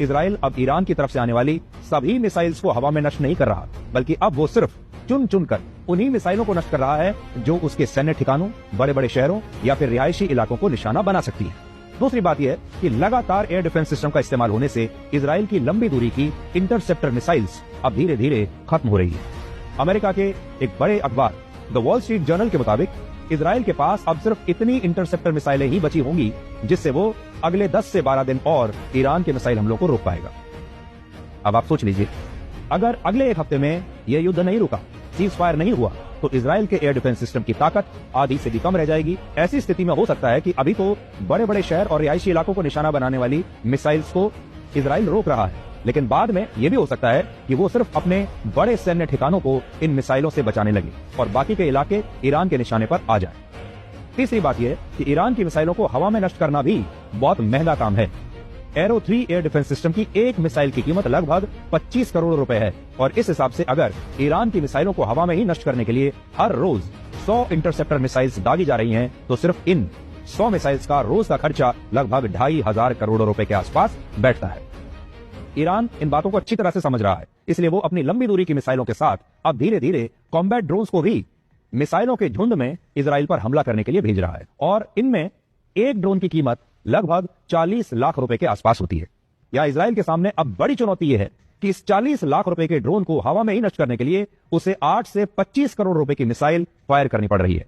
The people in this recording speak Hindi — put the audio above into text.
इजराइल अब ईरान की तरफ से आने वाली सभी मिसाइल्स को हवा में नष्ट नहीं कर रहा, बल्कि अब वो सिर्फ चुन चुन कर उन्हीं मिसाइलों को नष्ट कर रहा है जो उसके सैन्य ठिकानों, बड़े बड़े शहरों या फिर रिहायशी इलाकों को निशाना बना सकती है। दूसरी बात यह कि लगातार एयर डिफेंस सिस्टम का इस्तेमाल होने से इजराइल की लंबी दूरी की इंटरसेप्टर मिसाइल्स अब धीरे धीरे खत्म हो रही है। अमेरिका के एक बड़े अखबार द वॉल स्ट्रीट जर्नल के मुताबिक इजराइल के पास अब सिर्फ इतनी इंटरसेप्टर मिसाइलें ही बची होंगी जिससे वो अगले 10 से 12 दिन और ईरान के मिसाइल हमलों को रोक पाएगा। अब आप सोच लीजिए, अगर अगले एक हफ्ते में यह युद्ध नहीं रुका, सीज फायर नहीं हुआ, तो इजराइल के एयर डिफेंस सिस्टम की ताकत आधी से भी कम रह जाएगी। ऐसी स्थिति में हो सकता है कि अभी तो बड़े बड़े शहर और रिहायशी इलाकों को निशाना बनाने वाली मिसाइल्स को इजराइल रोक रहा है, लेकिन बाद में यह भी हो सकता है कि वो सिर्फ अपने बड़े सैन्य ठिकानों को इन मिसाइलों से बचाने लगे और बाकी के इलाके ईरान के निशाने पर आ जाए। तीसरी बात यह कि ईरान की मिसाइलों को हवा में नष्ट करना भी बहुत महंगा काम है। एरो 3 एयर डिफेंस सिस्टम की एक मिसाइल की कीमत लगभग 25 करोड़ रुपए है और इस हिसाब से अगर ईरान की मिसाइलों को हवा में ही नष्ट करने के लिए हर रोज 100 इंटरसेप्टर मिसाइल्स दागी जा रही हैं, तो सिर्फ इन 100 मिसाइल्स का रोज का खर्चा लगभग 2,500 करोड़ रुपए के आसपास बैठता है। ईरान इन बातों को अच्छी तरह से समझ रहा है, इसलिए वो अपनी लंबी दूरी की मिसाइलों के साथ अब धीरे धीरे कॉम्बैट ड्रोन्स को भी मिसाइलों के झुंड में इजराइल पर हमला करने के लिए भेज रहा है और इनमें एक ड्रोन की कीमत लगभग 40 लाख रुपए के आसपास होती है। या इजराइल के सामने अब बड़ी चुनौती यह है कि इस 40 लाख रुपए के ड्रोन को हवा में ही नष्ट करने के लिए उसे 8 से 25 करोड़ रुपए की मिसाइल फायर करनी पड़ रही है।